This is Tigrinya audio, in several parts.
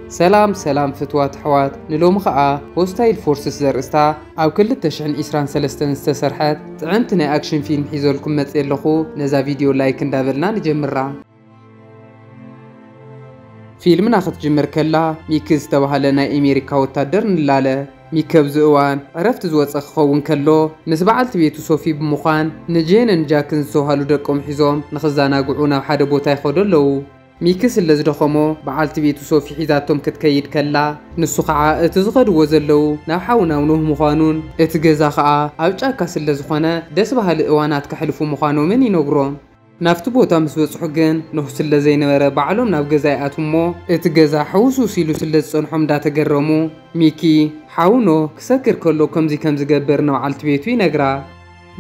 سلام فتوات حوات نلوم خاء هوستايل فورسس زرقستا أو كل التشحن إسران سلستن استسرحت طعمتنا أكشن فيلم حيزولكم متقلقو نزا فيديو لايك اندابلنا نجمرا فيلمنا خط جمر كلا ميكز توهالنا أمريكا وتادر نلاله ميكبز اوان عرفت زوص خون كلو مسبعلت بيتو صوفي بمخان نجين نجاكن سوهالو دقم حزوم نخزانا قعونا بحد بوتا يخدلو ميكس اللي زدخمو بعلت بيتو صوفي حيزاتهم كتكيد كلا نسو خعا اتزغد وزلو ناوحاونا ونوه مخانون اتجزا خعا اوچاكاس اللي زخونا دس بهال اوانات كحلفو مخانو من ينقرون نافت بوتا مسوص حقن نحس اللي زي نبرا بعلوم ناف جزاياتهم اتجزا حوسو سيلو سلة صنحهم دا تقرمو ميكي حاونو كسكر كلو كمزي قبرنا وعلت بيتو ينقرا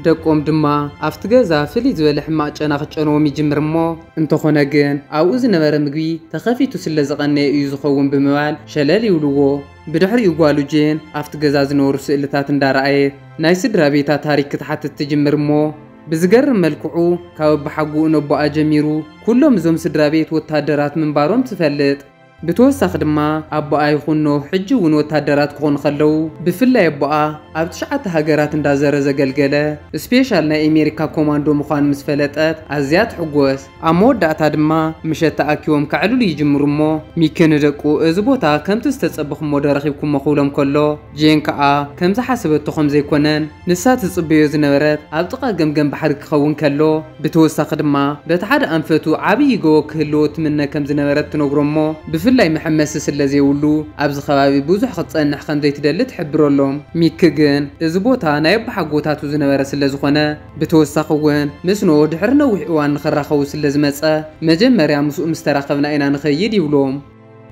دقوم دما افتجزا فلي زبل حماق انا خچنو ميجمر مو انتخونا جن او از نبر مغبي تخفيتو سلازقنه يزخون بموال شلال يولو بدحر يغوالو جين افتجزا زنور سئلتات اندارأي ناي سدرا بيتا تاريخ تحت تجمر مو بزغر ملكعو كاب بحقو نبو اجميرو كلهم زوم سدرا بيت وتادرات من بارون تفلت بتوسخ دما ابا يخونو حجون وتادرات كون خلو بفلا يبا اب تشعت هاجرات اندازر زغلغله سبيشال نا امريكا كوماندو مخان مسفلطات ازيات حغوس اموداتا دما مشت اكيوم كعلو يجمرمو ميكن دقو ازبوتا كمت استصبخ مودرخيبكم مخولم كلو جينكا كمز حسبتكم زيكونن نسات تصبيو زنبرت اب طقا جمجم بحر كخون كلو بتوسخ دما بتحد انفتو عبي جو كهلوت من كمز نبرت تنغرمو بفلاي محمس سلازي ولو ابز خبابي بوزح خصنح خندي تدلت حبرلهم ميكغن ازبوتا نايب حقوتاتو زنبره سلازخونه بتوسخون مسنو دحرنا وحوان نخرخو سلازمصه مجمريا مسو مستراخبنا اينا نخيد يبلوم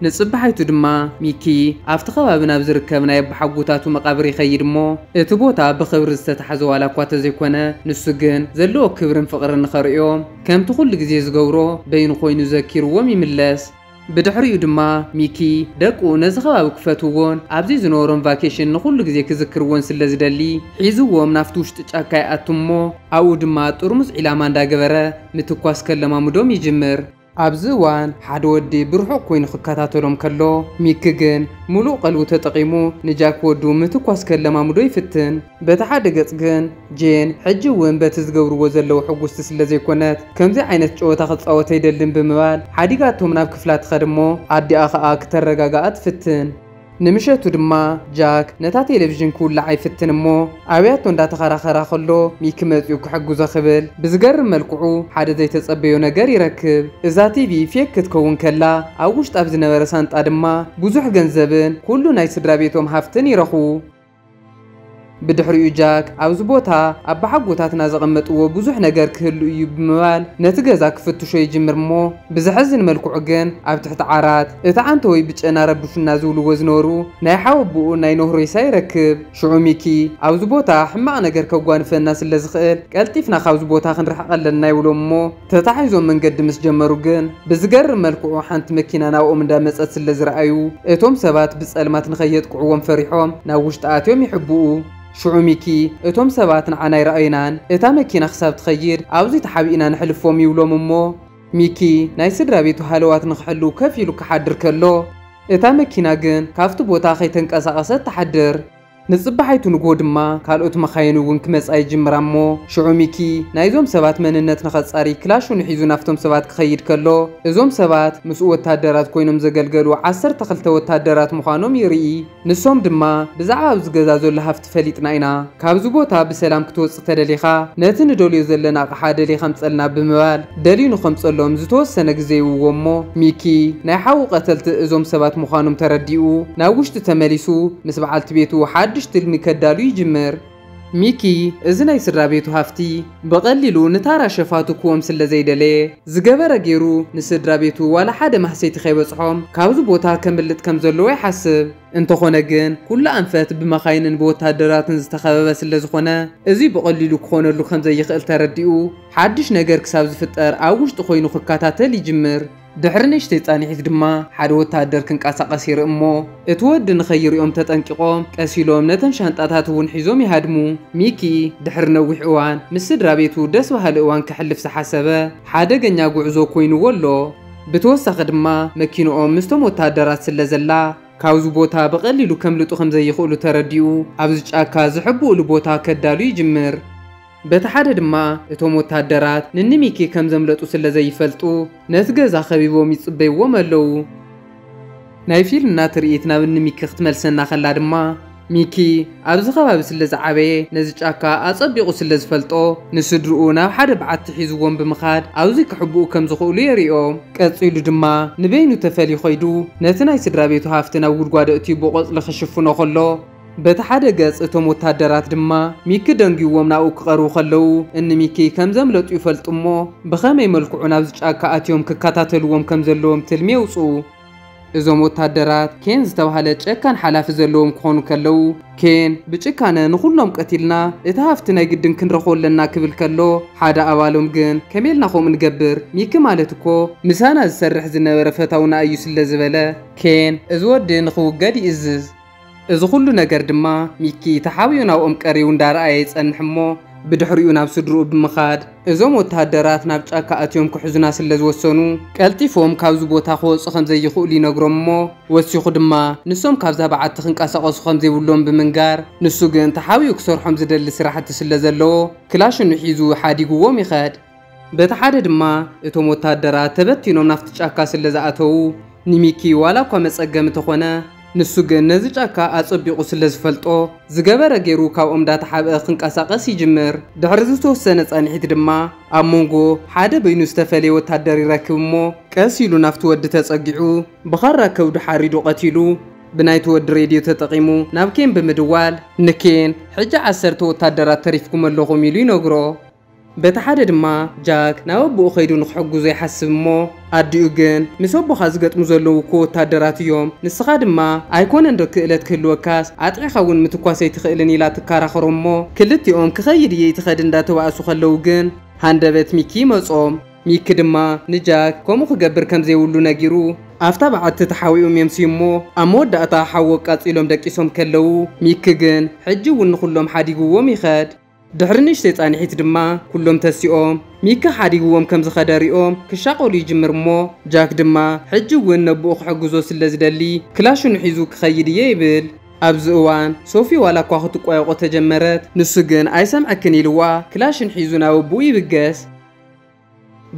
نصبحيتو دما ميكي افت خبابنا بزركبنا يب حقوتاتو مقابر يخيدمو اتبوتا بخبر استتحزو على كواتا زيكونه نسغن زلو كبرن فقر نخريوم كم تخل غزي زغورو بين خوينو ذكيرو وميملس بدحريو دما ميكي دقو نزخباب كفتوون ابزي زنورون فاكيشن نخل غزي كذكرون سلازدلي حيزووم نافتوش تچاكاي اتمو او دما طرمز علاما انداغبره متكواس كلمامودوم يجمر ابزوان حد ودي برحو كوين خكاتاتلوم كلو ميكغن ملو قلو تطقيمو نجاك ودو متكواس كلمامودو يفتن بتحد قصغن جين حجوون بتزغبرو زلو حغوست سلازي كونات كمزي عينت چوتا خصاوتا يدلن بمبال حديغاتهم ناب كفلات خدمو ادي اخا كترغاغات فتن نمشتو دما جاك نتا تلفزيون كل عيفتنمو ابياتو ندا تخراخرا خلو ميكمطيو كحغوزا خبل بزغر ملكعو حدا زي تصبيو نجر يركب اذا تي في فيك تكون كلا اوشط ابز نبر سانطا دما بوزح گنزبن كله ناي سدرا بيتهم حفتن يرخو بدحريو جاك اوزبوتا ابا حقوتاتنا زقمطو بوزح نجر كهلو يو بمبال نتغزا كفتشو يجمرمو بزحزن ملكعو گن اب تحت عرات اتعنتوي بچنا ربشنا زولو وزنورو ناي حوبو ناي نهرو يسيركب شعوميكي اوزبوتا حما نجر كغوان فناس لزخيل قلطيفنا خوزبوتا خنرحقلنا يولومو تتحيزو من قدمس جمرو گن بزغر ملكعو حنت مكينا ناو امدا مصت سلازرايو اتوم سبات بصلمات نخيط قعوم فريحوم ناوشطاتيوم يحبو شعوميكي اتوم سبات عنا رأينان اتا مكينا خساب تخير اوزي تحابينا نحلفوم يولوم امو ميكي ناي سدرا بيتو حالوات نخحلو كفيلو كحدر كلو اتا مكينا گن كافتو بوتا خيتن قساقست تحدر نصبحيتو نغو دما كالوت مخاينو ون كمصاي جمرامو شعوميكي نايزوم سبات مننت نخصاري كلاشو نحيزو نافتوم سبات كخيد كلو ازوم سبات مسو وتادرات كوينوم زغلغلو 10 تخلته وتادرات مخانوم يري نسوم دما بزعاب زغزازو لهفت فليطنا اينا كابزو بوتا بسلام كتوص تدليخا نتن دوليو زلنا قحاده لي خمصلنا بمبال دلينو خمصلوم زتوسنه غزيو ومو ميكي ناي حاو قتلت ازوم سبات مخانوم ترديو ناوشت تمليسو مسبعلت بيتو حدش تلمي كدالو يجمر ميكي ازناي سرابيتو هافتي بقللو نتارا شفاتو كوم سلازي دلي زغبر غيرو نسدرابيتو ولا حدا محسيت خيبصحوم كابزو بوتا كملت كمزلو يحسب انتخونه گن كل انفات بمخاينن بوتادراتن زتخبب سلازخونه ازي بقللو كخونلو خمزي يخل ترديو حدش نجر كساب زفطر اوشط خوينو خكاتاتل يجمر دحرنش تيصانيحت دما حد وتادر كنقاسقاس يرمو اتود نخيريوم تطنققوم قسيلوم نتن شانطاتات ون حيزوم يهدمو ميكي دحر نوح اوان مسدرا بيتو دس بهال اوان كحلف سحسبه حدغنيا غعزو كوينو ولو بتوسخ دما مكينو مستم وتادرات سلزلا كاوزو بوتا بقليلو كملطو خمزي يخولو ترديو ابز ጫካ زحبو لبوتا كدالو يجمر بتحدد دما اتوم وتادرات ننميكي كم زملطو سلزي يفلطو نتغزا خبيبوم يصبيوم አለው ናይ ፊልምና ትርኢትና ብንሚኪ ክትመልሰና خلا دما ميكي ابز خباب سلزعبي نزي ጫካ አጸቢቁ ስለዝፈልጦ ንስድርኡ ናብ ሓደ በዓት ሒዝዎም ብምኻድ አውዚ ክሕቡኡ ከም ዝኽእሉ የሪኦም ቀጽኢሉ ድማ ንበይኑ ተፈሊ ኾይዱ ነቲ ናይ ስድራ ቤቱ ሃፍትና ጉድጓድ እቲ ቦቆጽለ ክሽፍኖ ኸሎ በተሓደ ገጽ እቶም ወታደራት ድማ ሚኪ ደንጊዎም ናኡ ክቐርቡ ኸለው እን ሚኪ ከም ዘምለጡ ይፈልጡሞ ብኸመይ መልክዑ ናብዚ ጫካ ኣትዮም ክከታተልዎም ከም ዘለዎም ትልሚ የውፅኡ እዞም ወታደራት ኬን ዝተባሃለ ጨካን ሓላፊ ዘለዎም ክኾኑ ከለው ኬን ብጭካነ ንኹሎም ቀቲልና እቲ ሃፍቲ ናይ ግድን ክንረኽበለና ክብል ከሎ ሓደ ኣባሎም ግን ከመይልናኹም ንገብር ሚኪ ማለት እኮ ምሳና ዝሰርሕ ዝነበረ ፈታውና እዩ ስለ ዝበለ ኬን እዚ ወዲ ንኽውገድ ይእዝዝ እዚ ኩሉ ነገር ድማ ሚኪ ተሓቢዩ ናብኦም ቀሪቡ እንዳረኣየ ይጸንሕሞ بدحريو ناب سدرو بمخاد ازوم وتهدرات ناب ጫካ አትዮም ክሕዙና ስለዝወሰኑ ቀልጢፎም ካብዚ ቦታ ኾጽ ከም ዘይኽእሉ ይነግሮሞ ወሲኹ ድማ ንሶም ካብዛ በዓት ክንቀሳቀሱ ከም ዘይብሎም ብምንጋር ንሱ ግን ተሓቢዩ ክሰርሖም ዝደሊ ስራሕቲ ስለዘለዎ ክላሽን ሒዙ ሓዲግዎም ይኸድ በተሓደ ድማ እቶም ወታደራት ተበቲኖም ናፍቲ ጫካ ስለዝኣተው ንሚኪ ዋላ እኳ መጸገም ተኾነ ንሱ ግን ነዚ ጫካ አጸቢቁ ስለዝፈልጦ ዝገበረ ገይሩ ካብኦም ዳተሓበ ክንቀሳቀስ ይጅምር ድሕሪ ዝተወሰነ ጸኒሒት ድማ ኣብ ሞንጎ ሓደ በይኑ ዝተፈለየ ወታደር ይረክብሞ ቀስ ኢሉ ናፍቲ ወዲ ተጸጊዑ ብኻራ ከውዱ ሓሪዱ ቀቲሉ ብናይቲ ወዲ ሬድዮ ተጠቂሙ ናብ ኬን ብምድዋል ንኬን ሕጂ 10 ወታደራት ተሪፍኩም ኣለኹም ኢሉ ይነግሮ በተሓደ ድማ ጃክ ናብ ኣቦኡ ኸይዱ ንኽሕግዞ ይሓስብሞ ኣዲኡ ግን ምስ ኣቦኻ ዝገጥሙ ዘለዉ እኮ ወታደራት እዮም ንስኻ ድማ ኣይኮነን ዶ ክእለት ክህልወካስ ኣጥዒኻ እውን ምትኳሰይ ትኽእልን ኢላ ትከራኸሮሞ ክልቲኦም ክኸይድ እየ ይትኸድ እንዳተባእሱ ኸለዉ ግን ሃንደበት ሚኪ መጾም ሚኪ ድማ ንጃክ ከምኡ ክገብር ከም ዘይብሉ ነጊሩ ኣፍታ በዓቲ ተሓዊኦም የምስዩሞ ኣብ መወዳእታ ሓዊ ቃጺሎም ደቂሶም ከለዉ ሚኪ ግን ሕጂ እውን ንኹሎም ሓዲግዎም ይኸድ ድሕርንሽ ተጻኒሒት ድማ ኩሎም ተሲኦም ሚኪ ሓዲግዎም ከም ዝኸደሪኦም ክሻቆሉ ይጅምርሞ ጃክ ድማ ሕጂ እውን ነብኡ ክሕግዞ ስለዝደሊ ክላሽኑ ሒዙ ክኸይድ እየ ይብል ኣብዚ እዋን ሶፊ ዋላ እኳ ክትቋየቆ ተጀመረት ንሱ ግን ኣይሰምዐክን ኢልዋ ክላሽን ሒዙ ናብ ኣቦኡ ይብገስ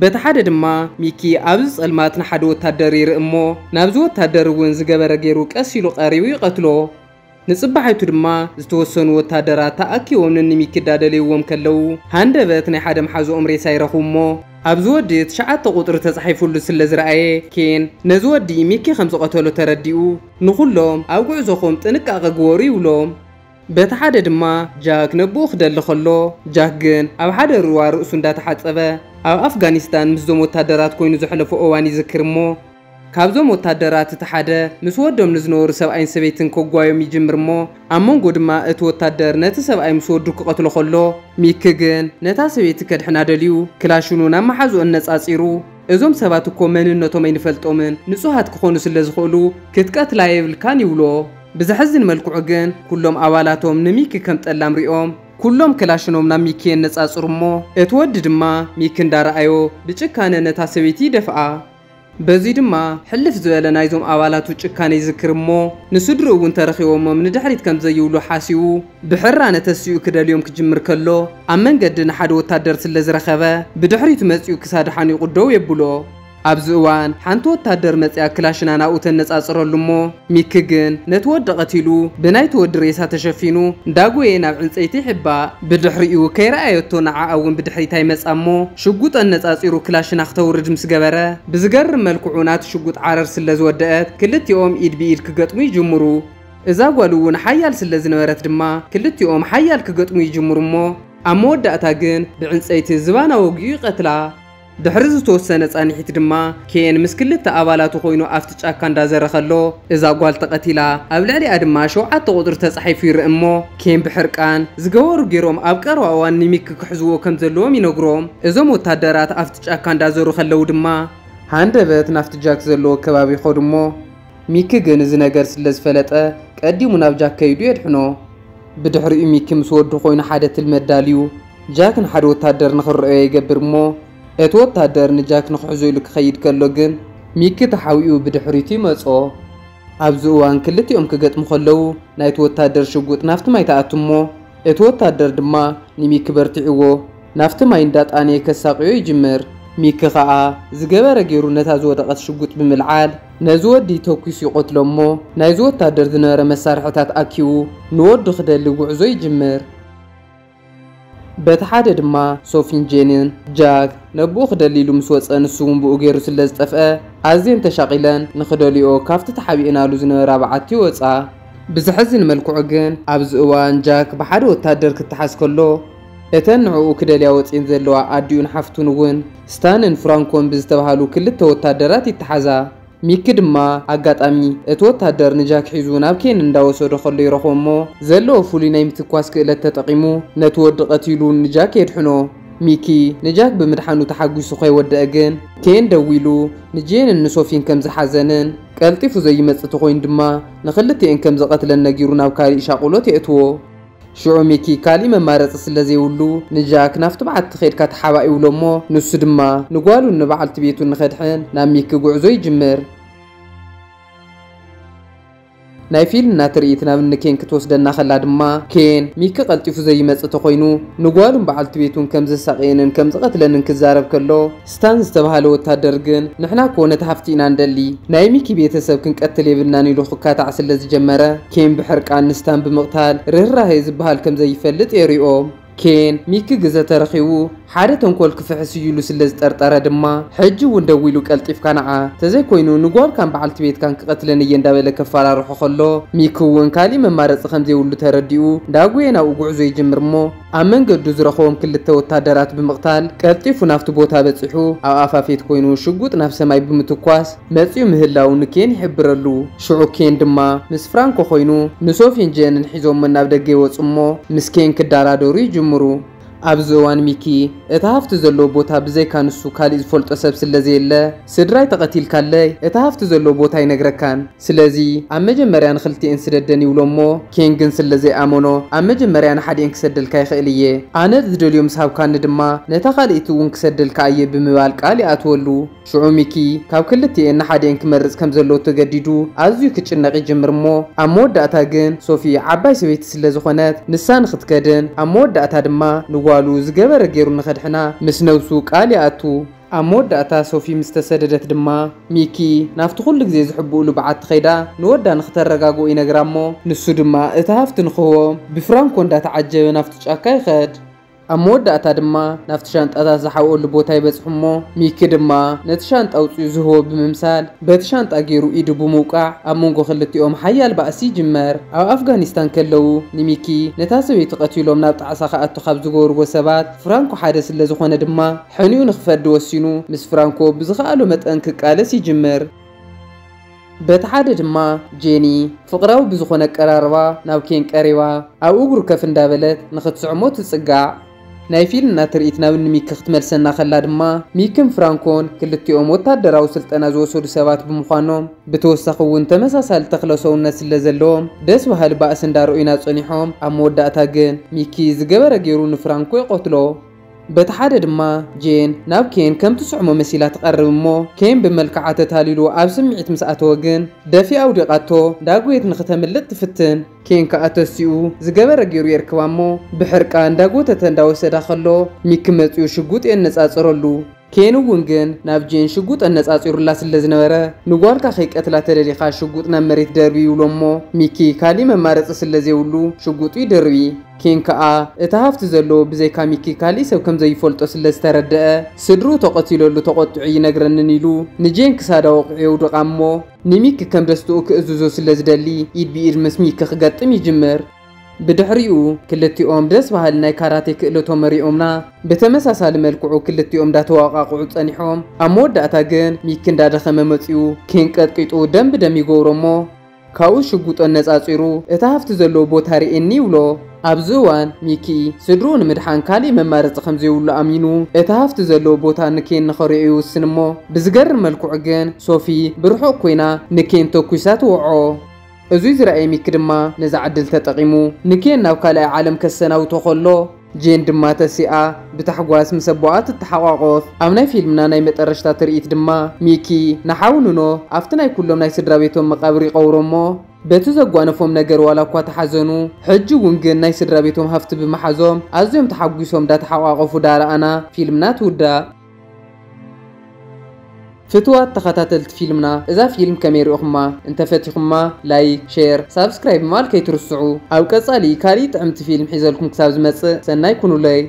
በተሓደ ድማ ሚኪ ኣብዚ ጸልማት ንሓደ ወታደር ይርእሞ ናብዚ ወታደር እውን ዝገበረ ገይሩ ቀስ ኢሉ ቀሪቡ ይቐትሎ ንጽባሕይቱ ድማ ዝተወሰኑ ወታደራት ተኣኪቦም ንሚኪ ዳደልይዎም ከለው ሃንደበት ናይ ሓደ መሓዞኦም ሬሳ ይረኽብሞ ኣብዚ ወዲ 9 ቁጥሪ ተጻሒፉሉ ስለዝረኣየ ኬን ነዚ ወዲ ሚኪ ከም ዝቐተሎ ተረዲኡ ንኹሎም ኣብ ጉዕዞኹም ጥንቃቐ ግበሩ ይብሎም በተሓደ ድማ ጃክ ነብኡ ክደሊ ኸሎ ጃክ ግን ኣብ ሓደ ሩዋ ርእሱ እንዳተሓጸበ ኣብ ኣፍጋኒስታን ምስ ዞም ወታደራት ኮይኑ ዝሕለፈ እዋን ይዝክርሞ ካብዞም ወታደራት ተሓደ ምስ ወዶም ንዝነወሩ ሰብኣይን ሰበይትን ከጓዮም ይጅምርሞ ኣብ መንጎ ድማ እቲ ወታደር ነቲ ሰብኣይ ምስ ወዱ ክቐትሎ ኸሎ ሚኪ ግን ነታ ሰበይቲ ከድሕና ደልዩ ክላሽኑ ናብ መሓዙኡ ነጻጺሩ እዞም ሰባት እኮ መንነቶም ኣይንፈልጦምን ንጹሃት ክኾኑ ስለዝኽእሉ ክትቀትላ የብልካን ይብሎ ብዝሕዝን መልክዑ ግን ኩሎም ኣባላቶም ንሚኪ ከም ጠላም ሪኦም ኩሎም ክላሽኖም ናብ ሚኪ ነጻጽሩሞ እቲ ወዲ ድማ ሚኪ እንዳረኣዮ ብጭካነ ነታ ሰበይቲ ይደፍኣ በዚ ድማ ሕልፍ ዝበለ ናይዞም ኣባላቱ ጭካነ ይዝክርሞ ንስድሩ እውን ተረኺቦሞም ንድሕሪት ከም ዘይብሉ ሓሲቡ ብሕራ ነተሲኡ ክደልዮም ክጅምር ከሎ ኣብ መንገዲ ንሓደ ወታደር ስለዝረኸበ ብድሕሪቱ መጺኡ ክሳድሓን ይቁደው የብሎ ኣብዚ እዋን ሓንቲ ወታደር መጽያ ክላሽና ናብኡ ተነጻጽረሉሞ ሚኪ ግን ነቲ ወዲ ቀቲሉ ብናይቲ ወዲ ሬሳ ተሸፊኑ ዳጎየ ናብ ዕንፀይቲ ይሕባእ ብድሕሪኡ ከይረኣየቶ ንዓኣ እውን ብድሕሪታ ይመጻሞ ሽጉጥ ነጻጺሩ ክላሽና ክተውርድ ምስ ገበረ ብዝገርም መልክዑ ናቲ ሽጉጥ ዓረር ስለዝወደአት ክልቲኦም ኢድ ብኢድ ክገጥሙ ይጅምሩ እዛ ጓል እውን ሓያል ስለዝነበረት ድማ ክልቲኦም ሓያል ክገጥሙ ይጅምሩሞ ኣብ መወዳእታ ግን ብዕንፀይቲ ዝባና ወጊኡ ይቀትላ ድሕሪ ዝተወሰነ ጻኒሒት ድማ ኬን ምስ ክልተ ኣባላቱ ኮይኑ ኣፍቲ ጫካ እንዳዘረኸሎ እዛ ጓል ተቐቲላ ኣብ ልዕሊኣ ድማ 7 ቁጥሪ ተጻሒፉ ይርእሞ ኬን ብሕርቃን ዝገበሩ ገይሮም ኣብ ቀረባ እዋን ንሚኪ ክሕዝዎ ከም ዘለዎም ይነግሮም እዞም ወታደራት ኣፍቲ ጫካ እንዳዘሩ ከለው ድማ ሃንደበት ናፍቲ ጃክ ዘለዎ ከባቢ ይኸዱሞ ሚኪ ግን እዚ ነገር ስለዝፈለጠ ቀዲሙ ናብ ጃክ ከይዱ የድሕኖ ብድሕሪኡ ሚኪ ምስ ወዱ ኮይኑ ሓደ ትልመዳልዩ ጃክ ንሓደ ወታደር ንኽርአዮ ይገብርሞ እቲ ወታደር ንጃክ ንኽሕዞ ኢሉ ክኸይድ ከሎ ግን ሚኪ ተሓዊኡ ብድሕሪቱ ይመጾ ኣብዚ እዋን ክልቲኦም ክገጥሙ ከለዉ ናይቲ ወታደር ሽጉጥ ናፍቲ ማይ ተኣቱ እሞ እቲ ወታደር ድማ ንሚኪ በርቲዕዎ ናፍቲ ማይ እንዳጣነየ ከሳቂዮ ይጅምር ሚኪ ከዓ ዝገበረ ገይሩ ነታ ዝወደቐት ሽጉጥ ብምልዓል ነዚ ወዲ ተኩሱ ይቆትሎ እሞ ናይዚ ወታደር ዝነበረ መሳርሕታት ኣኪቡ ንወዱ ክደሊ ጉዕዞ ይጅምር በቲ ሓደ ድማ ሶፊን ጄንን ጃክ ነብኡ ክደሊሉ ምስ ወፀ ንሱ እውን ብኡ ገይሩ ስለ ዝጠፍአ ኣዝየን ተሻቂለን ንክደሊኦ ካብቲ ተሓቢእናሉ ዝነበራ በዓቲ ወፃ ብዝሕዝን መልክዑ ግን ኣብዚ እዋን ጃክ ብሓደ ወታደር ክትሓዝ ከሎ እተን ንዕኡ ክደልያ ወፂን ዘለዋ ኣዲኡን ሓፍቱን እውን ስታንን ፍራንኮን ብዝተባሃሉ ክልተ ወታደራት ይተሓዛ ሚኪ ድማ ኣጋጣሚ እቲ ወታደር ንጃክ ሒዙ ናብ ኬን እንዳወሰዶ ከሎ ይረኽቦ እሞ ዘለዎ ፍሉይ ናይ ምትኳስ ክእለት ተጠቂሙ ነቲ ወዲ ቀቲሉ ንጃክ የድሕኖ ሚኪ ንጃክ ብምድሓኑ ተሓጒሱ ከይወደአ ግን ኬን ደው ኢሉ ንጄንን ንሶፊን ከም ዝሓዘንን ቀልጢፉ ዘይመፅእ ተኮይኑ ድማ ንክልቲአን ከም ዘቐትለን ነጊሩ ናብ ካሊእ ሻቁሎት የእትዎ ሽዑ ሚኪ ካሊእ መማረፂ ስለ ዘይብሉ ንጃክ ናፍቲ በዓቲ ከይድካ ተሓባእ ይብሎ እሞ ንሱ ድማ ንጓሉን ንበዓልቲ ቤቱ ንኸድሕን ናብ ሚኪ ጉዕዞ ይጅምር ናይ ፊልምና ትርኢት ናብ ንኬን ክትወስደና ከላ ድማ ኬን ሚኪ ቀልጢፉ ዘይመፅእ ተኮይኑ ንጓሉን በዓልቲ ቤቱን ከም ዘሳቅየንን ከም ዝቐትለንን ክዛረብ ከሎ ስታን ዝተባሃለ ወታደር ግን ንሕና ኮ ነቲ ሃፍቲ ኢና እንደሊ ናይ ሚኪ ቤተሰብ ክንቀትል የብልናን ኢሉ ክካታዕ ስለ ዝጀመረ ኬን ብሕርቃን ንስታን ብምቕታል ርህራሄ ዝበሃል ከም ዘይፈልጥ የሪኦም ኬን ሚኪ ግዘ ተረኺቡ ሓደ ተንኮል ክፍሕስ ይሉ ስለ ዝጠርጠረ ድማ ሕጂ እውን ደው ኢሉ ቀልጢፍካ ንዓ ተዘይኮይኑ ንጓልካን በዓልቲ ቤትካን ክቐትለን እየ እንዳበለ ከፈራርሖ ከሎ ሚኪ እውን ካሊእ መማረፂ ከም ዘይብሉ ተረዲኡ ዳጉየ ናብኡ ጉዕዞ ይጅምር እሞ ኣብ መንገዱ ዝረኸቦም ክልተ ወታደራት ብምቕታል ቀልጢፉ ናፍቲ ቦታ በፂሑ ኣብ ኣፋፌት ኮይኑ ሽጉጥ ናብ ሰማይ ብምትኳስ መፂኡ ምህላው ንኬን ይሕብረሉ ሽዑ ኬን ድማ ምስ ፍራንኮ ኮይኑ ንሶፊን ጄንን ሒዞም ናብ ደገ ይወፁ እሞ ምስ ኬን ክዳራደሩ ይጅምሩ ኣብዚ እዋን ሚኪ እቲ ሃፍቲ ዘሎ ቦታ ብዘይካ ንሱ ካሊእ ዝፈልጦ ሰብ ስለ ዘየለ ስድራይ ተቐቲልካለይ እቲ ሃፍቲ ዘሎ ቦታ ይነግረካን ስለዚ ኣብ መጀመርያ ንክልቲአን ስደደን ይብሎ እሞ ኬን ግን ስለ ዘይኣመኖ ኣብ መጀመርያ ንሓዲአን ክሰደልካ ይኽእል እየ ኣነ ዝደልዮ ምስ ሃብካኒ ድማ ነታ ካልእቲ እውን ክሰደልካ እየ ብምባል ቃል ይኣትወሉ ሽዑ ሚኪ ካብ ክልቲአን ንሓዲአን ክመርፅ ከም ዘለዎ ተገዲዱ ኣዝዩ ክጭነቕ ይጅምር እሞ ኣብ መወዳእታ ግን ሶፊ ዓባይ ሰበይቲ ስለ ዝኾነት ንሳ ንክትከድን ኣብ መወዳእታ ድማ ንጓሉ ዝገበረ ገይሩ ንኸድሕና ምስ ነብሱ ቃል ይኣቱ ኣብ መወዳእታ ሶፊ ምስ ተሰደደት ድማ ሚኪ ናፍቲ ኩሉ ግዜ ዝሕብኡሉ በዓቲ ከይዳ ንወዳ ንክተረጋግኦ ይነግራ እሞ ንሱ ድማ እቲ ሃፍቲ ንክህቦም ብፍራንኮ እንዳተዓጀበ ናፍቲ ጫካ ይኸድ ኣብ መወዳእታ ድማ ናፍቲ ሻንጣታት ዝሓውኦሉ ቦታ ይበፅሑ እሞ ሚኪ ድማ ነቲ ሻንጣ ኣውፅኡ ዝህቦ ብምምሳል በቲ ሻንጣ ገይሩ ኢዱ ብምውቃዕ ኣብ መንጎ ክልቲኦም ሓያል ባእሲ ይጅመር ኣብ ኣፍጋኒስታን ከለዉ ንሚኪ ነታ ሰበይቲ ቀቲሎም ናብ ጣዕሳ ከኣቱ ካብ ዝገበርዎ ሰባት ፍራንኮ ሓደ ስለ ዝኾነ ድማ ሕኒኡ ንክፈዲ ወሲኑ ምስ ፍራንኮ ብዝኸኣሎ መጠን ክቃለስ ይጅምር በቲ ሓደ ድማ ጄኒ ፍቅራዊ ብዝኾነ ቀራርባ ናብ ኬን ቀሪባ ኣብ እግሩ ከፍ እንዳበለት ንክትስዕሞ ትፅጋዕ ናይ ፊልምና ትርኢት ናብ ንሚኪ ክትመልሰና ከላ ድማ ሚኪን ፍራንኮን ክልቲኦም ወታደራዊ ስልጠና ዝወሰዱ ሰባት ብምዃኖም ብተወሳኺ እውን ተመሳሳሊ ተክለ ሰውነት ስለ ዘለዎም ደስ በሃሊ ባእሲ እንዳርኡና ፀኒሖም ኣብ መወዳእታ ግን ሚኪ ዝገበረ ገይሩ ንፍራንኮ ይቆትሎ በቲ ሓደ ድማ ጄን ናብ ኬን ከም ትስዕሞ መሲላ ትቐርብ እሞ ኬን ብመልክዓ ተታሊሉ ኣብ ስምዒት ምስ ኣተወ ግን ደፊኣ ኣውዲቓቶ ዳጉየት ንክተምልጥ ትፍትን ኬን ከዓ ተሲኡ ዝገበረ ገይሩ የርክባ እሞ ብሕርቃ እንዳጎተተ እንዳወሰዳ ከሎ ሚኪ መፂኡ ሽጉጥ የነፃፅረሉ ኬን እውን ግን ናብ ጄን ሽጉጥ ኣነፃፂሩላ ስለ ዝነበረ ንጓልካ ከይቀትላ ተደሊኻ ሽጉጥ ናብ መሬት ደርቢ ይብሎ እሞ ሚኪ ካሊእ መማረፂ ስለ ዘይብሉ ሽጉጡ ይደርቢ ኬን ከዓ እቲ ሃፍቲ ዘለዎ ብዘይካ ሚኪ ካሊእ ሰብ ከም ዘይፈልጦ ስለ ዝተረድአ ስድሩ ተቐቲለሉ ተቆጥዑ ይነግረንን ኢሉ ንጄን ክሳዳ ወቂዑ የውድቓ እሞ ንሚኪ ከም ደስትኡ ክእዝዞ ስለ ዝደሊ ኢድ ብኢድ ምስ ሚኪ ክገጥም ይጅምር بدحريو كلتيوم دس بهال ناي كاراتي كلتهم مريومنا بتمساسال መልክዑ ክልቲኦም ዳተዋቃቁ ጸኒሖም አሞድ አታገን ሚክን ዳደኸመ መጽዩ ኬን ቀጥቂጡ ደም በደም ይጎሮሞ ካው ሽጉጦ ነጻጽሩ እታፍት ዘሎ ቦታ ሪኤኒ ብሎ ኣብዝዋን ሚኪ ስድሩን ምድሓን ካሊ መማረጽ ከምዘይውሉ አሚኑ እታፍት ዘሎ ቦታ ንኬን ንኸሪኡ ስንሞ ብዝገርም መልክዑ ግን ሶፊ ብርሑቅ ኮይና ንኬን ተኩሳት ወዖ እዙይ ዝረአይ ሚኪ ድማ ነዛ ዓድል ተጠቂሙ ንኬን ናብ ካልኣይ ዓለም ከሰናው ተኸሎ جين دما تسيئة بتحقواس مسبوعات التحقاقف أمنا فيلمنا ناي مترشتا ترئيت دما ميكي نحاونونو أفتناي كلهم ناي سدرابيتهم مقابري قورمو بيتو زقوانفهم نجر ولا كوا تحزنو حجو ونجن ناي سدرابيتهم هفت بمحزوم أزيهم تحقوسهم دا تحقاقفو دار أنا فيلمنا تودا فتوات تخطاتلت فيلمنا إذا فيلم كاميرو أخما انت فاتيخما لايك شير سابسكرايب مال كي ترسعو أو كصالي كاريت عمت فيلم حيزالكم كتاب زمتس سناي كونو لاي